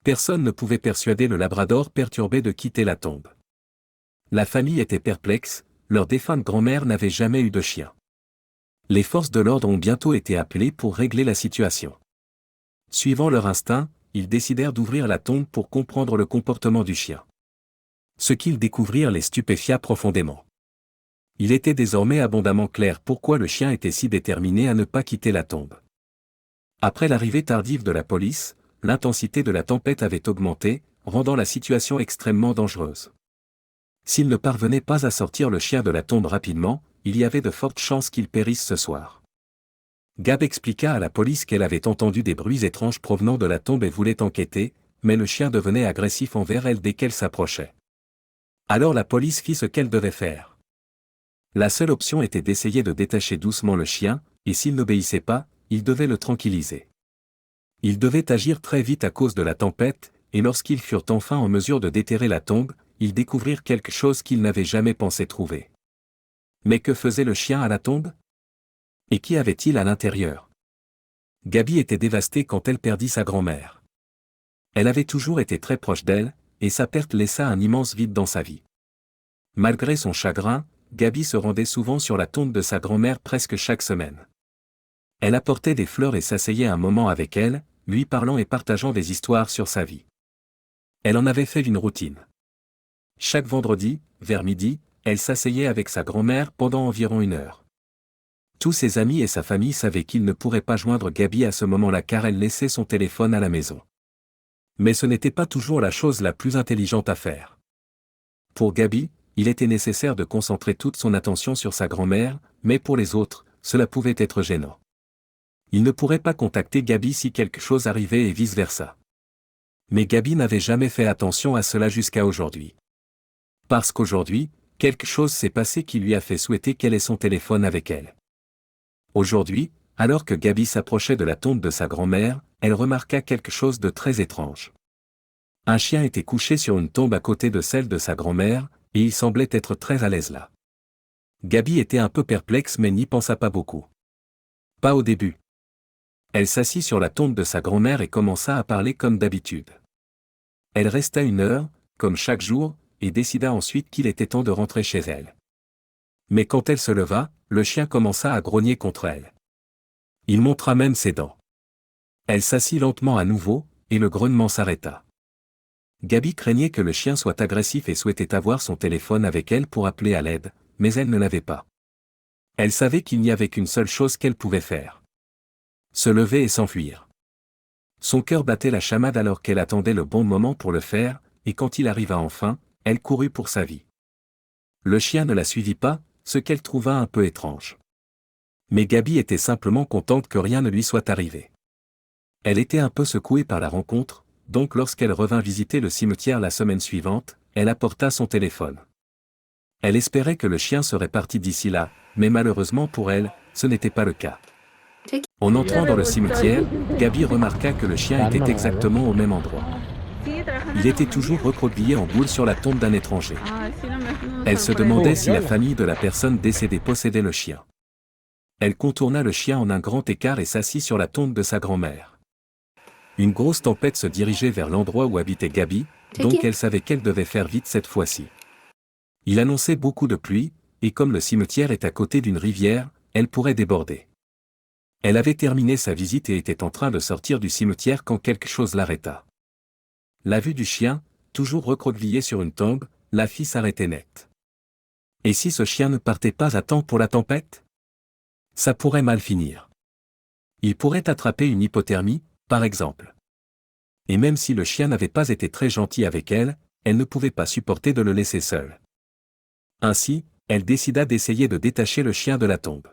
Personne ne pouvait persuader le labrador perturbé de quitter la tombe. La famille était perplexe, leur défunte grand-mère n'avait jamais eu de chien. Les forces de l'ordre ont bientôt été appelées pour régler la situation. Suivant leur instinct, ils décidèrent d'ouvrir la tombe pour comprendre le comportement du chien. Ce qu'ils découvrirent les stupéfia profondément. Il était désormais abondamment clair pourquoi le chien était si déterminé à ne pas quitter la tombe. Après l'arrivée tardive de la police, l'intensité de la tempête avait augmenté, rendant la situation extrêmement dangereuse. S'il ne parvenait pas à sortir le chien de la tombe rapidement, il y avait de fortes chances qu'il périsse ce soir. Gab expliqua à la police qu'elle avait entendu des bruits étranges provenant de la tombe et voulait enquêter, mais le chien devenait agressif envers elle dès qu'elle s'approchait. Alors la police fit ce qu'elle devait faire. La seule option était d'essayer de détacher doucement le chien, et s'il n'obéissait pas, il devait le tranquilliser. Ils devaient agir très vite à cause de la tempête, et lorsqu'ils furent enfin en mesure de déterrer la tombe, ils découvrirent quelque chose qu'ils n'avaient jamais pensé trouver. Mais que faisait le chien à la tombe? Et qui avait-il à l'intérieur? Gaby était dévastée quand elle perdit sa grand-mère. Elle avait toujours été très proche d'elle, et sa perte laissa un immense vide dans sa vie. Malgré son chagrin, Gaby se rendait souvent sur la tombe de sa grand-mère presque chaque semaine. Elle apportait des fleurs et s'asseyait un moment avec elle, lui parlant et partageant des histoires sur sa vie. Elle en avait fait une routine. Chaque vendredi, vers midi, elle s'asseyait avec sa grand-mère pendant environ 1 heure. Tous ses amis et sa famille savaient qu'ils ne pourraient pas joindre Gaby à ce moment-là car elle laissait son téléphone à la maison. Mais ce n'était pas toujours la chose la plus intelligente à faire. Pour Gaby, il était nécessaire de concentrer toute son attention sur sa grand-mère, mais pour les autres, cela pouvait être gênant. Il ne pourrait pas contacter Gaby si quelque chose arrivait et vice-versa. Mais Gaby n'avait jamais fait attention à cela jusqu'à aujourd'hui. Parce qu'aujourd'hui, quelque chose s'est passé qui lui a fait souhaiter qu'elle ait son téléphone avec elle. Aujourd'hui, alors que Gaby s'approchait de la tombe de sa grand-mère, elle remarqua quelque chose de très étrange. Un chien était couché sur une tombe à côté de celle de sa grand-mère, et il semblait être très à l'aise là. Gaby était un peu perplexe mais n'y pensa pas beaucoup. Pas au début. Elle s'assit sur la tombe de sa grand-mère et commença à parler comme d'habitude. Elle resta 1 heure, comme chaque jour, et décida ensuite qu'il était temps de rentrer chez elle. Mais quand elle se leva, le chien commença à grogner contre elle. Il montra même ses dents. Elle s'assit lentement à nouveau, et le grognement s'arrêta. Gaby craignait que le chien soit agressif et souhaitait avoir son téléphone avec elle pour appeler à l'aide, mais elle ne l'avait pas. Elle savait qu'il n'y avait qu'une seule chose qu'elle pouvait faire. Se lever et s'enfuir. Son cœur battait la chamade alors qu'elle attendait le bon moment pour le faire, et quand il arriva enfin, elle courut pour sa vie. Le chien ne la suivit pas, ce qu'elle trouva un peu étrange. Mais Gaby était simplement contente que rien ne lui soit arrivé. Elle était un peu secouée par la rencontre, donc lorsqu'elle revint visiter le cimetière la semaine suivante, elle apporta son téléphone. Elle espérait que le chien serait parti d'ici là, mais malheureusement pour elle, ce n'était pas le cas. En entrant dans le cimetière, Gaby remarqua que le chien était exactement au même endroit. Il était toujours recroquevillé en boule sur la tombe d'un étranger. Elle se demandait si la famille de la personne décédée possédait le chien. Elle contourna le chien en un grand écart et s'assit sur la tombe de sa grand-mère. Une grosse tempête se dirigeait vers l'endroit où habitait Gaby, donc elle savait qu'elle devait faire vite cette fois-ci. Il annonçait beaucoup de pluie, et comme le cimetière est à côté d'une rivière, elle pourrait déborder. Elle avait terminé sa visite et était en train de sortir du cimetière quand quelque chose l'arrêta. La vue du chien, toujours recroquevillé sur une tombe, la fit s'arrêter net. Et si ce chien ne partait pas à temps pour la tempête? Ça pourrait mal finir. Il pourrait attraper une hypothermie, par exemple. Et même si le chien n'avait pas été très gentil avec elle, elle ne pouvait pas supporter de le laisser seul. Ainsi, elle décida d'essayer de détacher le chien de la tombe.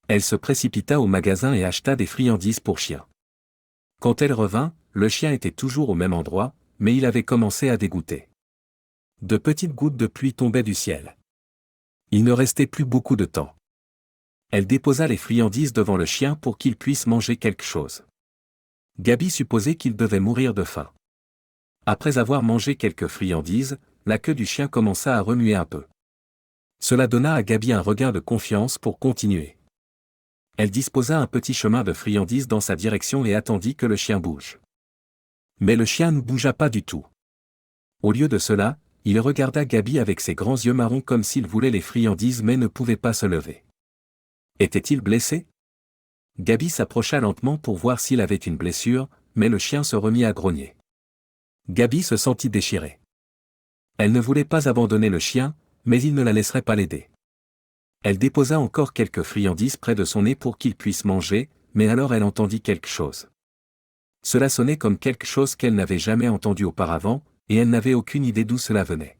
Elle se précipita au magasin et acheta des friandises pour chien. Quand elle revint, le chien était toujours au même endroit, mais il avait commencé à dégoûter. De petites gouttes de pluie tombaient du ciel. Il ne restait plus beaucoup de temps. Elle déposa les friandises devant le chien pour qu'il puisse manger quelque chose. Gaby supposait qu'il devait mourir de faim. Après avoir mangé quelques friandises, la queue du chien commença à remuer un peu. Cela donna à Gaby un regain de confiance pour continuer. Elle disposa un petit chemin de friandises dans sa direction et attendit que le chien bouge. Mais le chien ne bougea pas du tout. Au lieu de cela, il regarda Gaby avec ses grands yeux marrons comme s'il voulait les friandises mais ne pouvait pas se lever. Était-il blessé? Gaby s'approcha lentement pour voir s'il avait une blessure, mais le chien se remit à grogner. Gaby se sentit déchirée. Elle ne voulait pas abandonner le chien, mais il ne la laisserait pas l'aider. Elle déposa encore quelques friandises près de son nez pour qu'il puisse manger, mais alors elle entendit quelque chose. Cela sonnait comme quelque chose qu'elle n'avait jamais entendu auparavant, et elle n'avait aucune idée d'où cela venait.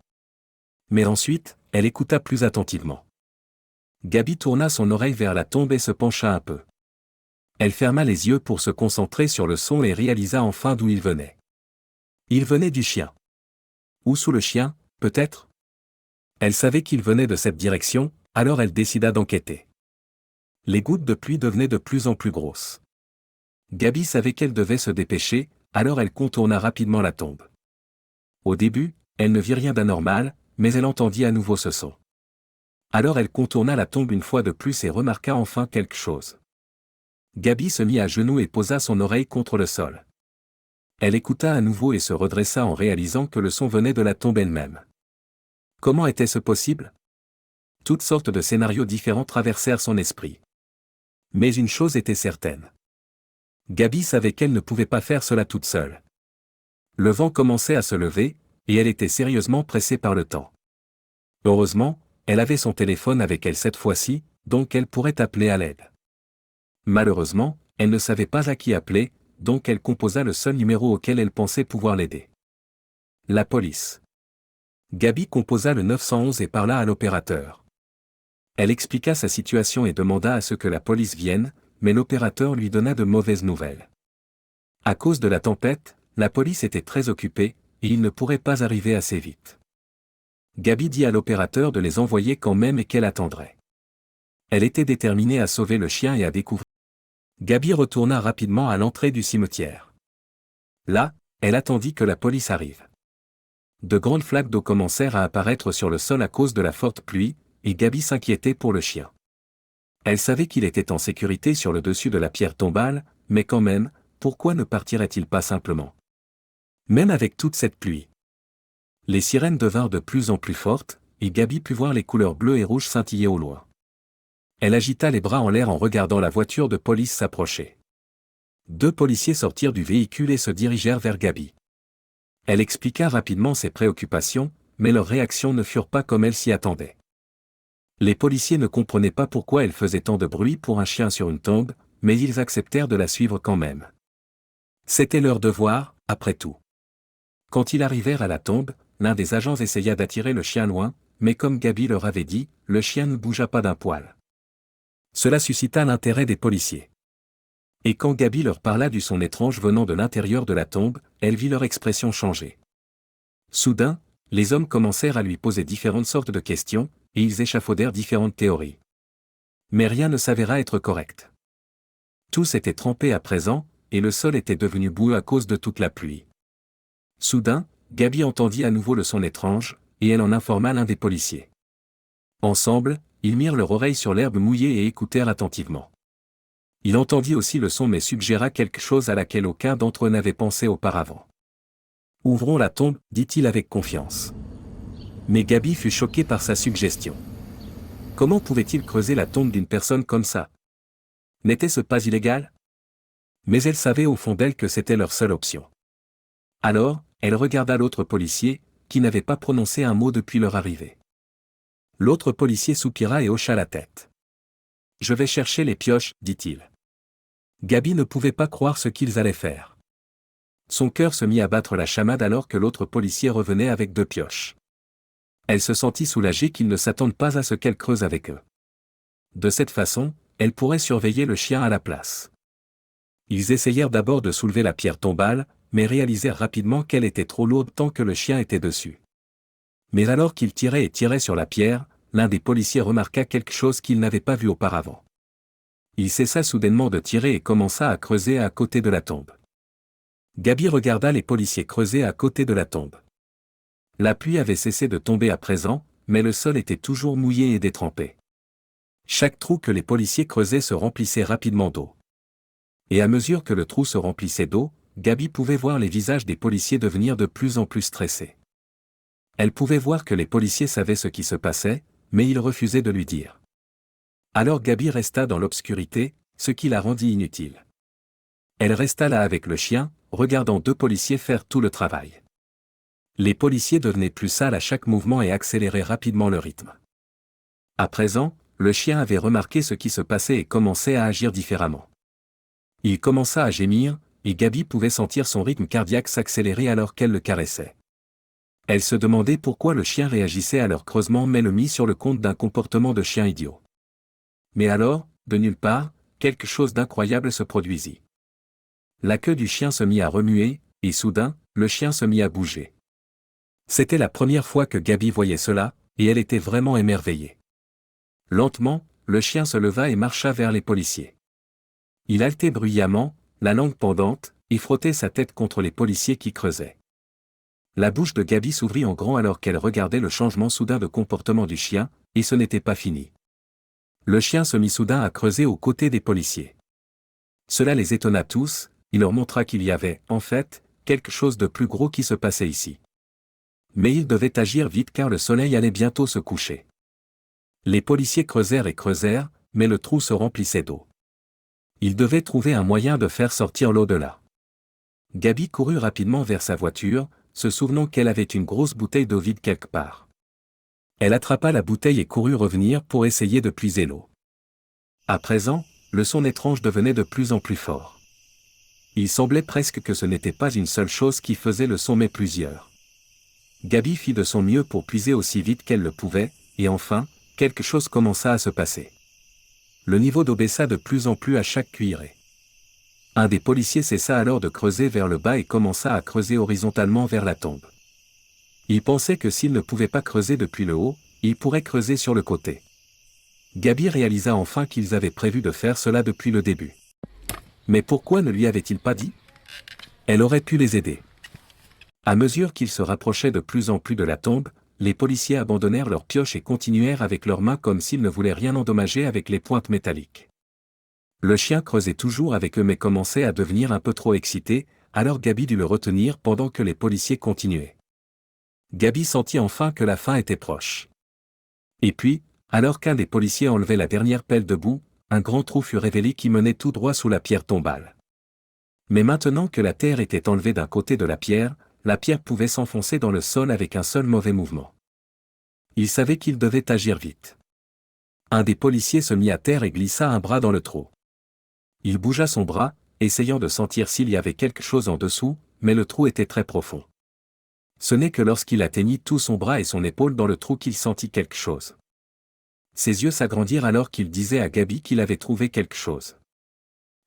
Mais ensuite, elle écouta plus attentivement. Gaby tourna son oreille vers la tombe et se pencha un peu. Elle ferma les yeux pour se concentrer sur le son et réalisa enfin d'où il venait. Il venait du chien. Ou sous le chien, peut-être? Elle savait qu'il venait de cette direction, alors elle décida d'enquêter. Les gouttes de pluie devenaient de plus en plus grosses. Gaby savait qu'elle devait se dépêcher, alors elle contourna rapidement la tombe. Au début, elle ne vit rien d'anormal, mais elle entendit à nouveau ce son. Alors elle contourna la tombe une fois de plus et remarqua enfin quelque chose. Gaby se mit à genoux et posa son oreille contre le sol. Elle écouta à nouveau et se redressa en réalisant que le son venait de la tombe elle-même. Comment était-ce possible? Toutes sortes de scénarios différents traversèrent son esprit. Mais une chose était certaine. Gaby savait qu'elle ne pouvait pas faire cela toute seule. Le vent commençait à se lever, et elle était sérieusement pressée par le temps. Heureusement, elle avait son téléphone avec elle cette fois-ci, donc elle pourrait appeler à l'aide. Malheureusement, elle ne savait pas à qui appeler, donc elle composa le seul numéro auquel elle pensait pouvoir l'aider. La police. Gaby composa le 911 et parla à l'opérateur. Elle expliqua sa situation et demanda à ce que la police vienne, mais l'opérateur lui donna de mauvaises nouvelles. À cause de la tempête, la police était très occupée, et il ne pourrait pas arriver assez vite. Gaby dit à l'opérateur de les envoyer quand même et qu'elle attendrait. Elle était déterminée à sauver le chien et à découvrir. Gaby retourna rapidement à l'entrée du cimetière. Là, elle attendit que la police arrive. De grandes flaques d'eau commencèrent à apparaître sur le sol à cause de la forte pluie, et Gaby s'inquiétait pour le chien. Elle savait qu'il était en sécurité sur le dessus de la pierre tombale, mais quand même, pourquoi ne partirait-il pas simplement? Même avec toute cette pluie. Les sirènes devinrent de plus en plus fortes, et Gaby put voir les couleurs bleues et rouges scintiller au loin. Elle agita les bras en l'air en regardant la voiture de police s'approcher. 2 policiers sortirent du véhicule et se dirigèrent vers Gaby. Elle expliqua rapidement ses préoccupations, mais leurs réactions ne furent pas comme elle s'y attendait. Les policiers ne comprenaient pas pourquoi elle faisait tant de bruit pour un chien sur une tombe, mais ils acceptèrent de la suivre quand même. C'était leur devoir, après tout. Quand ils arrivèrent à la tombe, l'un des agents essaya d'attirer le chien loin, mais comme Gaby leur avait dit, le chien ne bougea pas d'un poil. Cela suscita l'intérêt des policiers. Et quand Gaby leur parla du son étrange venant de l'intérieur de la tombe, elle vit leur expression changer. Soudain, les hommes commencèrent à lui poser différentes sortes de questions, et ils échafaudèrent différentes théories. Mais rien ne s'avéra être correct. Tous étaient trempés à présent, et le sol était devenu boueux à cause de toute la pluie. Soudain, Gaby entendit à nouveau le son étrange, et elle en informa l'un des policiers. Ensemble, ils mirent leur oreille sur l'herbe mouillée et écoutèrent attentivement. Il entendit aussi le son mais suggéra quelque chose à laquelle aucun d'entre eux n'avait pensé auparavant. « Ouvrons la tombe, dit-il avec confiance. » Mais Gaby fut choquée par sa suggestion. Comment pouvait-il creuser la tombe d'une personne comme ça? N'était-ce pas illégal? Mais elle savait au fond d'elle que c'était leur seule option. Alors, elle regarda l'autre policier, qui n'avait pas prononcé un mot depuis leur arrivée. L'autre policier soupira et hocha la tête. « Je vais chercher les pioches, dit-il. » Gaby ne pouvait pas croire ce qu'ils allaient faire. Son cœur se mit à battre la chamade alors que l'autre policier revenait avec 2 pioches. Elle se sentit soulagée qu'ils ne s'attendent pas à ce qu'elle creuse avec eux. De cette façon, elle pourrait surveiller le chien à la place. Ils essayèrent d'abord de soulever la pierre tombale, mais réalisèrent rapidement qu'elle était trop lourde tant que le chien était dessus. Mais alors qu'ils tiraient et tiraient sur la pierre, l'un des policiers remarqua quelque chose qu'il n'avait pas vu auparavant. Il cessa soudainement de tirer et commença à creuser à côté de la tombe. Gaby regarda les policiers creuser à côté de la tombe. La pluie avait cessé de tomber à présent, mais le sol était toujours mouillé et détrempé. Chaque trou que les policiers creusaient se remplissait rapidement d'eau. Et à mesure que le trou se remplissait d'eau, Gabi pouvait voir les visages des policiers devenir de plus en plus stressés. Elle pouvait voir que les policiers savaient ce qui se passait, mais ils refusaient de lui dire. Alors Gabi resta dans l'obscurité, ce qui la rendit inutile. Elle resta là avec le chien, regardant deux policiers faire tout le travail. Les policiers devenaient plus sales à chaque mouvement et accéléraient rapidement le rythme. À présent, le chien avait remarqué ce qui se passait et commençait à agir différemment. Il commença à gémir, et Gabi pouvait sentir son rythme cardiaque s'accélérer alors qu'elle le caressait. Elle se demandait pourquoi le chien réagissait à leur creusement mais le mit sur le compte d'un comportement de chien idiot. Mais alors, de nulle part, quelque chose d'incroyable se produisit. La queue du chien se mit à remuer, et soudain, le chien se mit à bouger. C'était la première fois que Gabi voyait cela, et elle était vraiment émerveillée. Lentement, le chien se leva et marcha vers les policiers. Il haletait bruyamment, la langue pendante, et frottait sa tête contre les policiers qui creusaient. La bouche de Gabi s'ouvrit en grand alors qu'elle regardait le changement soudain de comportement du chien, et ce n'était pas fini. Le chien se mit soudain à creuser aux côtés des policiers. Cela les étonna tous, il leur montra qu'il y avait, en fait, quelque chose de plus gros qui se passait ici. Mais ils devaient agir vite car le soleil allait bientôt se coucher. Les policiers creusèrent et creusèrent, mais le trou se remplissait d'eau. Ils devaient trouver un moyen de faire sortir l'eau de là. Gabi courut rapidement vers sa voiture, se souvenant qu'elle avait une grosse bouteille d'eau vide quelque part. Elle attrapa la bouteille et courut revenir pour essayer de puiser l'eau. À présent, le son étrange devenait de plus en plus fort. Il semblait presque que ce n'était pas une seule chose qui faisait le son mais plusieurs. Gabi fit de son mieux pour puiser aussi vite qu'elle le pouvait, et enfin, quelque chose commença à se passer. Le niveau d'eau baissa de plus en plus à chaque cuillerée. Un des policiers cessa alors de creuser vers le bas et commença à creuser horizontalement vers la tombe. Il pensait que s'il ne pouvait pas creuser depuis le haut, il pourrait creuser sur le côté. Gabi réalisa enfin qu'ils avaient prévu de faire cela depuis le début. Mais pourquoi ne lui avait-il pas dit? Elle aurait pu les aider. À mesure qu'ils se rapprochaient de plus en plus de la tombe, les policiers abandonnèrent leurs pioches et continuèrent avec leurs mains comme s'ils ne voulaient rien endommager avec les pointes métalliques. Le chien creusait toujours avec eux mais commençait à devenir un peu trop excité, alors Gabi dut le retenir pendant que les policiers continuaient. Gabi sentit enfin que la fin était proche. Et puis, alors qu'un des policiers enlevait la dernière pelle de boue, un grand trou fut révélé qui menait tout droit sous la pierre tombale. Mais maintenant que la terre était enlevée d'un côté de la pierre pouvait s'enfoncer dans le sol avec un seul mauvais mouvement. Il savait qu'il devait agir vite. Un des policiers se mit à terre et glissa un bras dans le trou. Il bougea son bras, essayant de sentir s'il y avait quelque chose en dessous, mais le trou était très profond. Ce n'est que lorsqu'il atteignit tout son bras et son épaule dans le trou qu'il sentit quelque chose. Ses yeux s'agrandirent alors qu'il disait à Gabi qu'il avait trouvé quelque chose.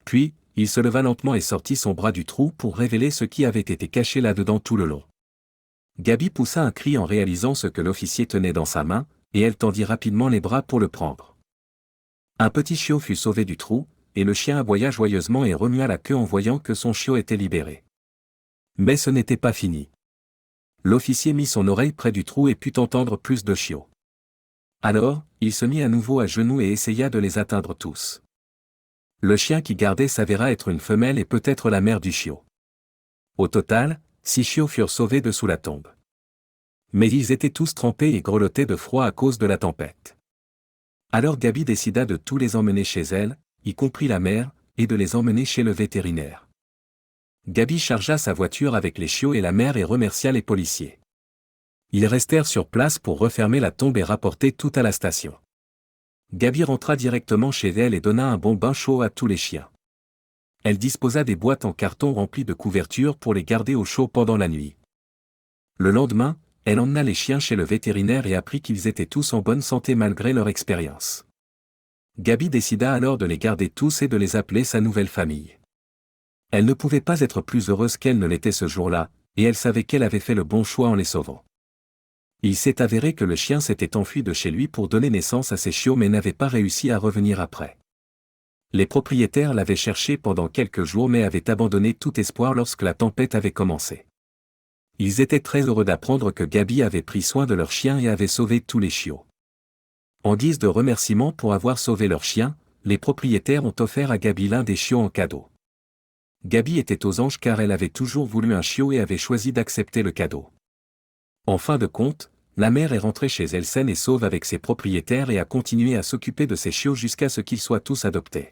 Puis, il se leva lentement et sortit son bras du trou pour révéler ce qui avait été caché là-dedans tout le long. Gabi poussa un cri en réalisant ce que l'officier tenait dans sa main, et elle tendit rapidement les bras pour le prendre. Un petit chiot fut sauvé du trou, et le chien aboya joyeusement et remua la queue en voyant que son chiot était libéré. Mais ce n'était pas fini. L'officier mit son oreille près du trou et put entendre plus de chiots. Alors, il se mit à nouveau à genoux et essaya de les atteindre tous. Le chien qui gardait s'avéra être une femelle et peut-être la mère du chiot. Au total, 6 chiots furent sauvés de sous la tombe. Mais ils étaient tous trempés et grelottaient de froid à cause de la tempête. Alors Gabi décida de tous les emmener chez elle, y compris la mère, et de les emmener chez le vétérinaire. Gabi chargea sa voiture avec les chiots et la mère et remercia les policiers. Ils restèrent sur place pour refermer la tombe et rapporter tout à la station. Gabi rentra directement chez elle et donna un bon bain chaud à tous les chiens. Elle disposa des boîtes en carton remplies de couvertures pour les garder au chaud pendant la nuit. Le lendemain, elle emmena les chiens chez le vétérinaire et apprit qu'ils étaient tous en bonne santé malgré leur expérience. Gabi décida alors de les garder tous et de les appeler sa nouvelle famille. Elle ne pouvait pas être plus heureuse qu'elle ne l'était ce jour-là, et elle savait qu'elle avait fait le bon choix en les sauvant. Il s'est avéré que le chien s'était enfui de chez lui pour donner naissance à ses chiots mais n'avait pas réussi à revenir après. Les propriétaires l'avaient cherché pendant quelques jours mais avaient abandonné tout espoir lorsque la tempête avait commencé. Ils étaient très heureux d'apprendre que Gabi avait pris soin de leur chien et avait sauvé tous les chiots. En guise de remerciement pour avoir sauvé leur chien, les propriétaires ont offert à Gabi l'un des chiots en cadeau. Gabi était aux anges car elle avait toujours voulu un chiot et avait choisi d'accepter le cadeau. En fin de compte, la mère est rentrée chez elle saine et sauve avec ses propriétaires et a continué à s'occuper de ses chiots jusqu'à ce qu'ils soient tous adoptés.